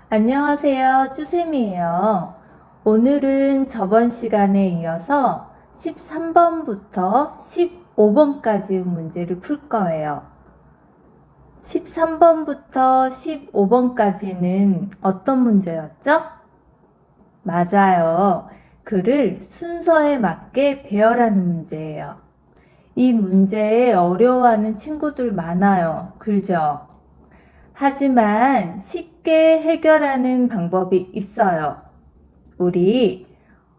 안녕하세요. 쭈쌤이에요. 오늘은 저번 시간에 이어서 13번부터 15번까지 문제를 풀 거예요. 13번부터 15번까지는 어떤 문제였죠? 맞아요. 글을 순서에 맞게 배열하는 문제예요. 이 문제에 어려워하는 친구들 많아요. 그죠? 하지만 쉽게 해결하는 방법이 있어요. 우리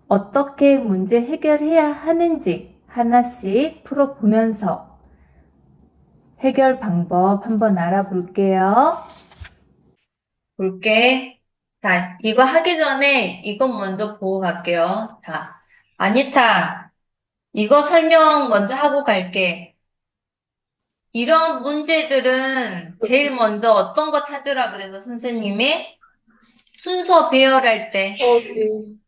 어떻게 문제 해결해야 하는지 하나씩 풀어보면서 해결 방법 한번 알아볼게요. 볼게. 자, 이거 하기 전에 이것 먼저 보고 갈게요. 자, 아니타, 이거 설명 먼저 하고 갈게. 이런 문제들은 제일 먼저 어떤 거 찾으라 그래서 선생님이 순서 배열할 때 거기.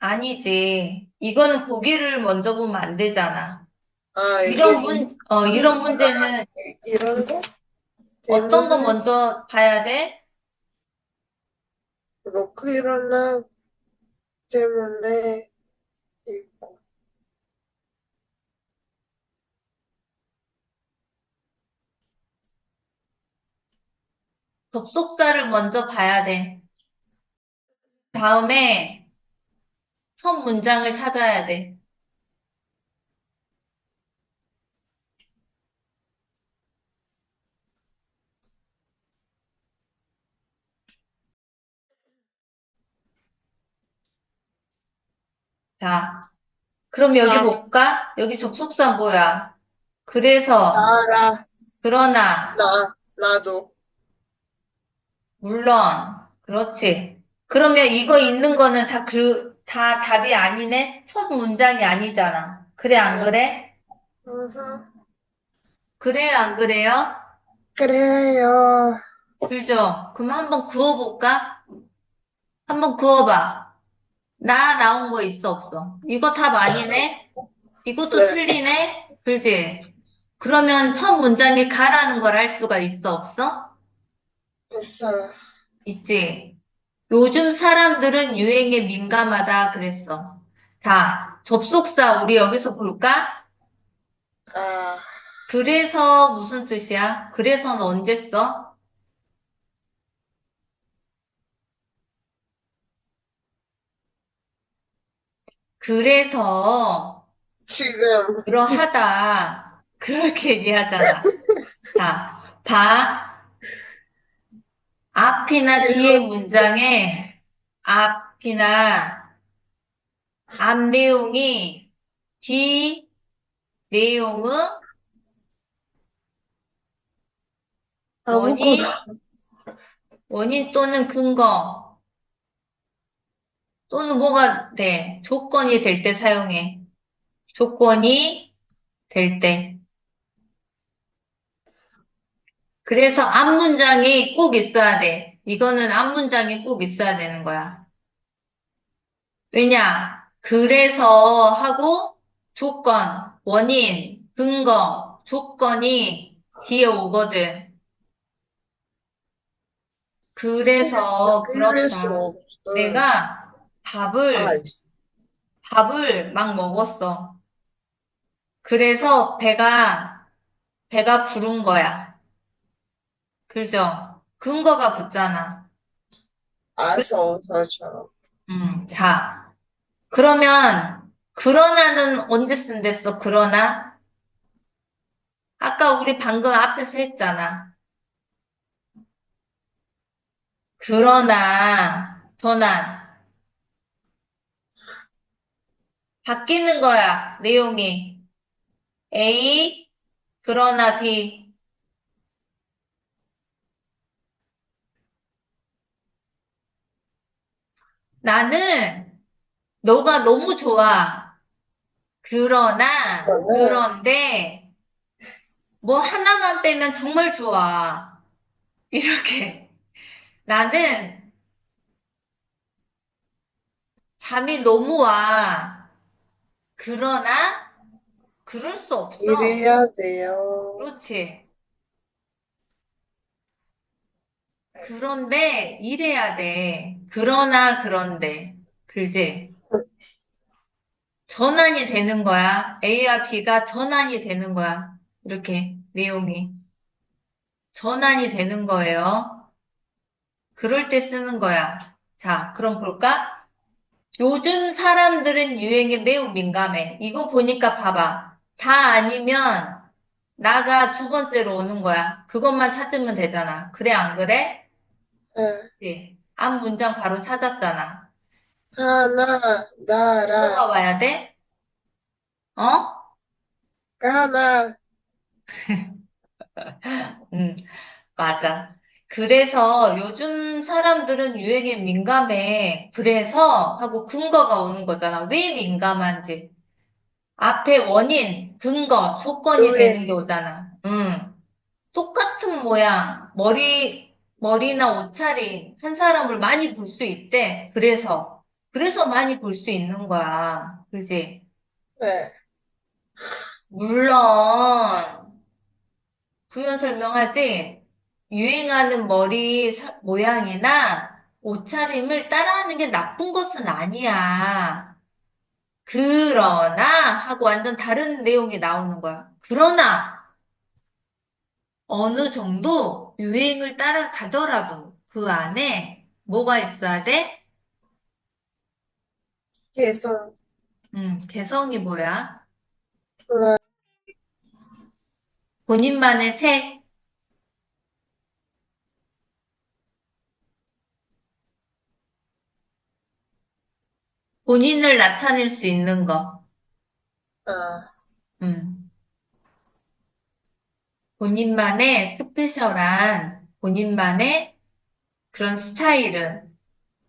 아니지. 이거는 보기를 먼저 보면 안 되잖아. 이게 이런 문제는 이런 거 어떤 거 때문에 먼저 봐야 돼? 놓고 일어나 때문에 있고. 접속사를 먼저 봐야 돼. 다음에 첫 문장을 찾아야 돼. 자, 그럼 여기 나, 볼까? 여기 접속사 뭐야? 그래서, 나라, 그러나, 나도. 물론, 그렇지. 그러면 이거 있는 거는 다 답이 아니네? 첫 문장이 아니잖아. 그래, 안 응. 그래? 그래, 안 그래요? 그래요. 그죠? 그럼 한번 그어볼까? 한번 그어봐. 나온 거 있어, 없어? 이거 답 아니네? 이것도 네, 틀리네? 그지? 그러면 첫 문장에 가라는 걸 할 수가 있어, 없어? 있어요. 있지? 요즘 사람들은 유행에 민감하다 그랬어. 자, 접속사 우리 여기서 볼까? 아, 그래서 무슨 뜻이야? 그래서는 언제 써? 그래서 지금, 그러하다 그렇게 얘기하잖아. 자, 봐. 앞이나 뒤에 지금, 문장에 앞이나 앞 내용이 뒤 내용은 아무것도, 원인, 원인 또는 근거 또는 뭐가 돼? 조건이 될 때 사용해. 조건이 될 때. 그래서 앞 문장이 꼭 있어야 돼. 이거는 앞 문장이 꼭 있어야 되는 거야. 왜냐? 그래서 하고 조건, 원인, 근거, 조건이 뒤에 오거든. 그래서 그럴 수 그렇다. 없어. 내가 아, 밥을 막 먹었어. 그래서 배가 부른 거야. 그죠? 근거가 붙잖아. 그, 아서서처럼. 자, 그러면, 그러나는 언제 쓴댔어, 그러나? 아까 우리 방금 앞에서 했잖아. 그러나, 전환. 바뀌는 거야, 내용이. A, 그러나 B. 나는 너가 너무 좋아. 저는 그런데, 뭐 하나만 빼면 정말 좋아. 이렇게. 나는 잠이 너무 와. 그러나, 그럴 수 없어. 이래야 돼요. 그렇지. 그런데 이래야 돼. 그러나 그런데. 그지? 전환이 되는 거야. A와 B가 전환이 되는 거야. 이렇게 내용이. 전환이 되는 거예요. 그럴 때 쓰는 거야. 자, 그럼 볼까? 요즘 사람들은 유행에 매우 민감해. 이거 보니까 봐봐. 다 아니면 나가 두 번째로 오는 거야. 그것만 찾으면 되잖아. 그래, 안 그래? 응. 네. 앞 문장 바로 찾았잖아. 가나, 나라, 뭐가 와야 돼? 어? 가나, 응, 맞아. 그래서 요즘 사람들은 유행에 민감해. 그래서 하고 근거가 오는 거잖아. 왜 민감한지. 앞에 원인, 근거, 조건이 유행, 되는 게 오잖아. 응. 똑같은 모양, 머리나 옷차림, 한 사람을 많이 볼 수 있대. 그래서 많이 볼 수 있는 거야. 그지? 네, 물론, 부연 설명하지? 유행하는 모양이나 옷차림을 따라하는 게 나쁜 것은 아니야. 그러나, 하고 완전 다른 내용이 나오는 거야. 그러나, 어느 정도 유행을 따라가더라도 그 안에 뭐가 있어야 돼? 개성, 개성이 뭐야? 플라, 본인만의 색, 본인을 나타낼 수 있는 거. 아, 음, 본인만의 스페셜한, 본인만의 그런 스타일은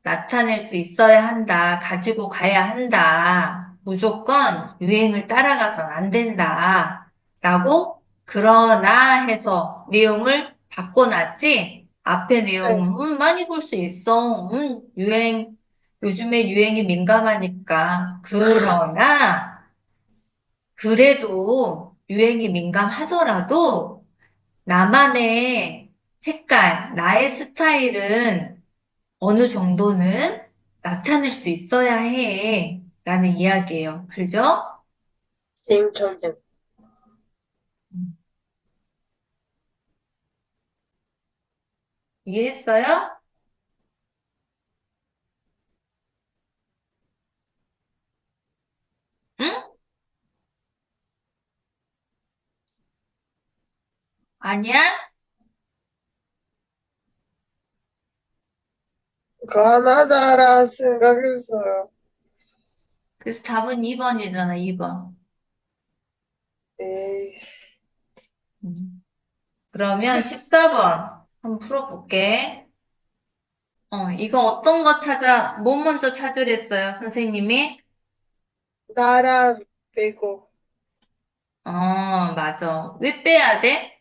나타낼 수 있어야 한다. 가지고 가야 한다. 무조건 유행을 따라가선 안 된다. 라고 그러나 해서 내용을 바꿔놨지. 앞에 네, 내용은 많이 볼 수 있어. 요즘에 유행이 민감하니까. 그러나 그래도 유행이 민감하더라도 나만의 색깔, 나의 스타일은 어느 정도는 나타낼 수 있어야 해. 라는 이야기예요. 그죠? 개인적인, 이해했어요? 응? 아니야? 가나다라 생각했어요. 그래서 답은 2번이잖아, 2번. 에이, 그러면 14번 한번 풀어볼게. 이거 어떤 거 뭐 먼저 찾으랬어요, 선생님이? 나라 빼고, 맞아. 왜 빼야 돼?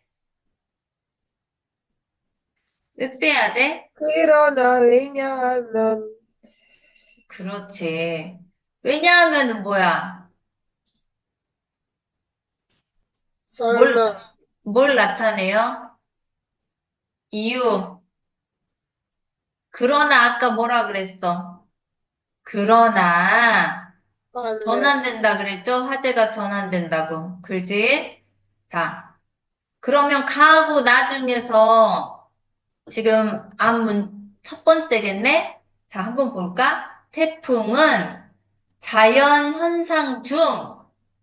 왜 빼야 돼? 그러나 왜냐하면, 그렇지. 왜냐하면은 뭐야? 뭘, 설명, 뭘 나타내요? 이유. 그러나 아까 뭐라 그랬어? 그러나 안내, 전환된다 그랬죠? 화제가 전환된다고. 그지? 자, 그러면 가하고 나중에서 지금 첫 번째겠네? 자, 한번 볼까? 태풍은 자연 현상 중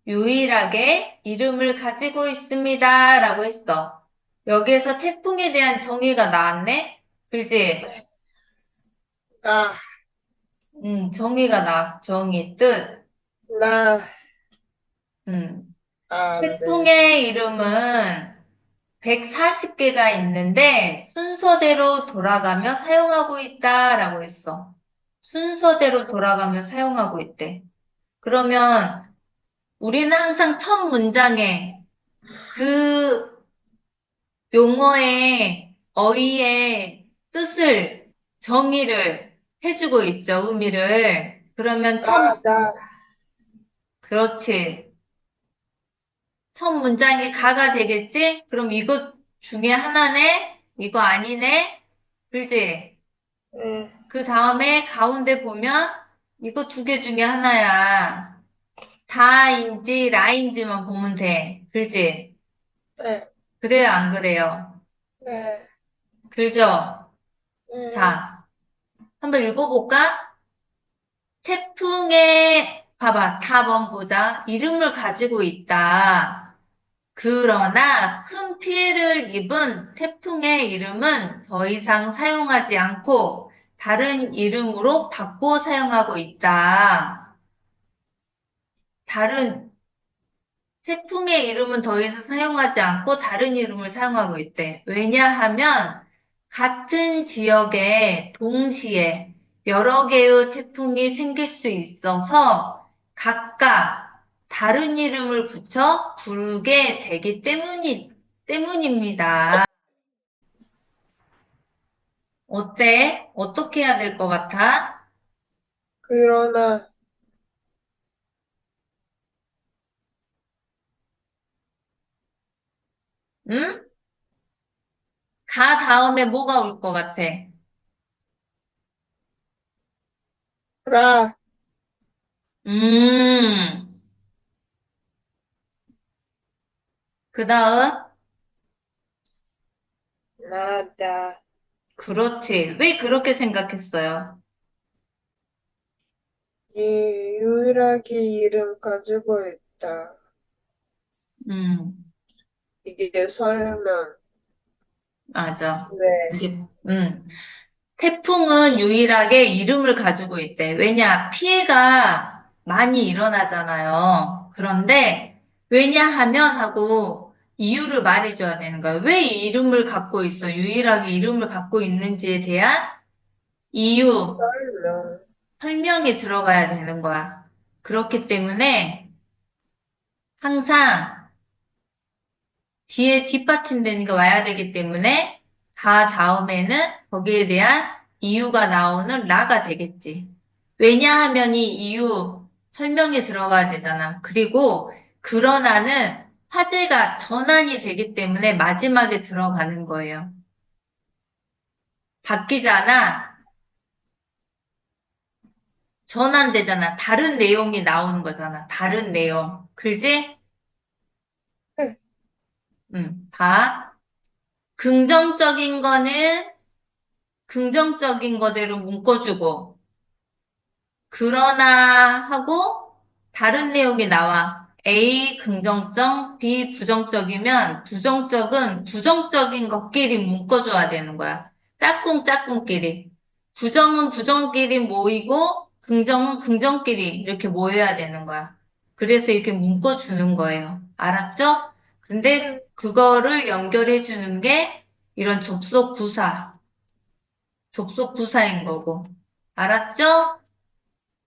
유일하게 이름을 가지고 있습니다. 라고 했어. 여기에서 태풍에 대한 정의가 나왔네? 그지? 나, 정의가 나왔어. 정의, 뜻. 나, 음. 안 돼. 태풍의 이름은 140개가 있는데 순서대로 돌아가며 사용하고 있다라고 했어. 순서대로 돌아가며 사용하고 있대. 그러면 우리는 항상 첫 문장에 그 용어의 어휘의 뜻을 정의를 해주고 있죠. 의미를. 그러면 나, 그렇지. 첫 문장이 가가 되겠지? 그럼 이것 중에 하나네? 이거 아니네? 그지? 응, 그 다음에 가운데 보면 이거 두 개 중에 하나야. 다인지 라인지만 보면 돼. 그지? 네, 그래요, 안 그래요? 네, 그죠? 응, 자, 한번 읽어볼까? 태풍의, 봐봐, 답번 보자. 이름을 가지고 있다. 그러나 큰 피해를 입은 태풍의 이름은 더 이상 사용하지 않고 다른 이름으로 바꿔 사용하고 있다. 다른 태풍의 이름은 더 이상 사용하지 않고 다른 이름을 사용하고 있대. 왜냐하면 같은 지역에 동시에 여러 개의 태풍이 생길 수 있어서 각각 다른 이름을 붙여 부르게 되기 때문입니다. 어때? 어떻게 해야 될 것 같아? 그러나, 응? 가 다음에 뭐가 올 것 같아? 라, 음, 그 다음? 나다. 그렇지. 왜 그렇게 생각했어요? 이 유일하게 이름 가지고 있다. 음, 이게 설명. 맞아. 네, 이게, 태풍은 유일하게 이름을 가지고 있대. 왜냐, 피해가 많이 일어나잖아요. 그런데, 왜냐하면 하고 이유를 말해줘야 되는 거야. 왜 이 이름을 갖고 있어? 유일하게 이름을 갖고 있는지에 대한 이유, 설명. 설명이 들어가야 되는 거야. 그렇기 때문에 항상 뒤에 뒷받침되는 게 와야 되기 때문에 가 다음에는 거기에 대한 이유가 나오는 라가 되겠지. 왜냐하면 이 이유 설명이 들어가야 되잖아. 그리고 그러나는 화제가 전환이 되기 때문에 마지막에 들어가는 거예요. 바뀌잖아. 전환되잖아. 다른 내용이 나오는 거잖아. 다른 내용. 그지? 응, 봐. 긍정적인 거는 긍정적인 거대로 묶어주고, 그러나 하고 다른 내용이 나와. A 긍정적, B 부정적이면 부정적은 부정적인 것끼리 묶어줘야 되는 거야. 짝꿍끼리. 부정은 부정끼리 모이고 긍정은 긍정끼리 이렇게 모여야 되는 거야. 그래서 이렇게 묶어주는 거예요. 알았죠? 응, 근데 그거를 연결해 주는 게 이런 접속 부사인 거고. 알았죠?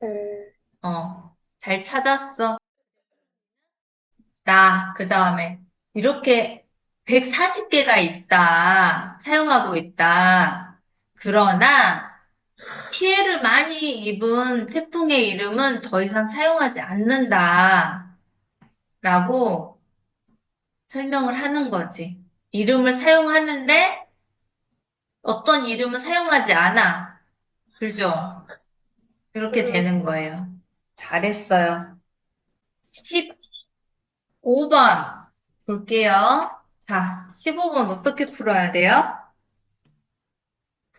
네. 잘 찾았어. 그 다음에, 이렇게 140개가 있다. 사용하고 있다. 그러나, 피해를 많이 입은 태풍의 이름은 더 이상 사용하지 않는다. 라고 설명을 하는 거지. 이름을 사용하는데, 어떤 이름은 사용하지 않아. 그죠? 이렇게 응, 되는 거예요. 잘했어요. 15번 볼게요. 자, 15번 어떻게 풀어야 돼요?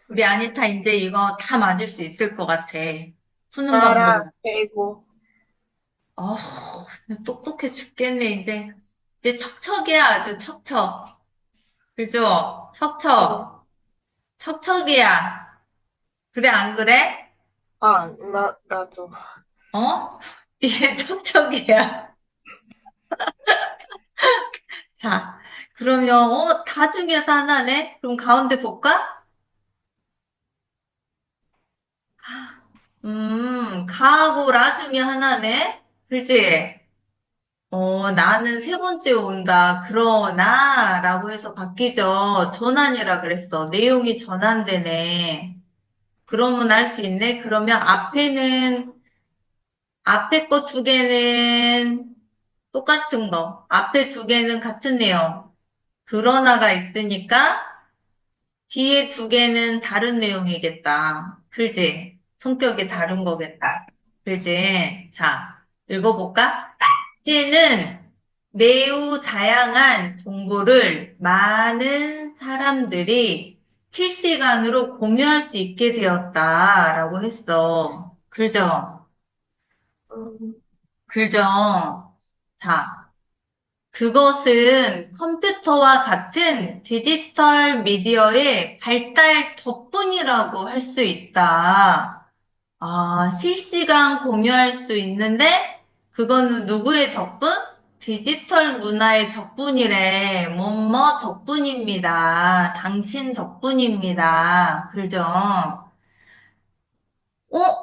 우리 아니타 이제 이거 다 맞을 수 있을 것 같아. 푸는 나라, 방법. 빼고. 어, 똑똑해 죽겠네, 이제. 이제 척척이야, 아주 척척. 그죠? 응. 척척. 척척이야. 그래, 안 그래? 아, 나도. 어? 이게 척척이야. 자, 그러면, 다 중에서 하나네? 그럼 가운데 볼까? 가하고 라 중에 하나네? 그지? 나는 세 번째 온다. 그러나, 라고 해서 바뀌죠. 전환이라 그랬어. 내용이 전환되네. 그러면 알 수 있네. 그러면 앞에 거 두 개는 똑같은 거. 앞에 두 개는 같은 내용. 그러나가 있으니까 뒤에 두 개는 다른 내용이겠다. 그지? 성격이 응. 다른 거겠다. 그지? 자, 읽어볼까? 이제는 매우 다양한 정보를 많은 사람들이 실시간으로 공유할 수 있게 되었다라고 했어. 그죠? 응. 그죠? 자, 그것은 컴퓨터와 같은 디지털 미디어의 발달 덕분이라고 할 수 있다. 아, 실시간 공유할 수 있는데, 그거는 누구의 덕분? 디지털 문화의 덕분이래. 뭐뭐 덕분입니다. 당신 덕분입니다. 그러죠?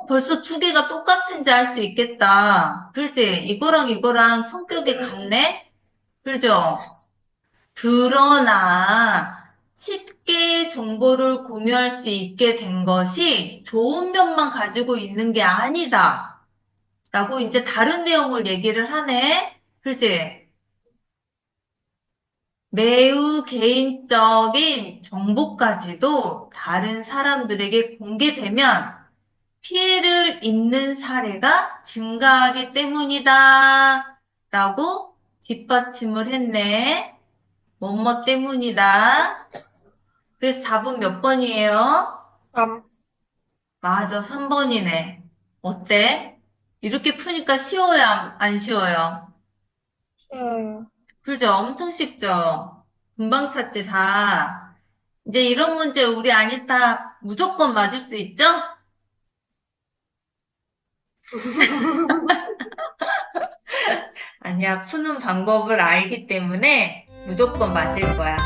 벌써 두 개가 똑같은지 알 수 있겠다. 그렇지? 이거랑 이거랑 성격이 그래. 같네? 그죠? 그러나 쉽게 정보를 공유할 수 있게 된 것이 좋은 면만 가지고 있는 게 아니다. 라고 이제 다른 내용을 얘기를 하네. 그지? 매우 개인적인 정보까지도 다른 사람들에게 공개되면 피해를 입는 사례가 증가하기 때문이다. 라고 뒷받침을 했네. 뭐뭐 때문이다. 그래서 답은 몇 번이에요? 3. 맞아, 3번이네. 어때? 이렇게 푸니까 쉬워요, 안 쉬워요? 쉬워요. 그죠? 엄청 쉽죠? 금방 찾지, 다. 이제 이런 문제 우리 아니타 무조건 맞을 수 있죠? 아니야, 푸는 방법을 알기 때문에 무조건 맞을 거야.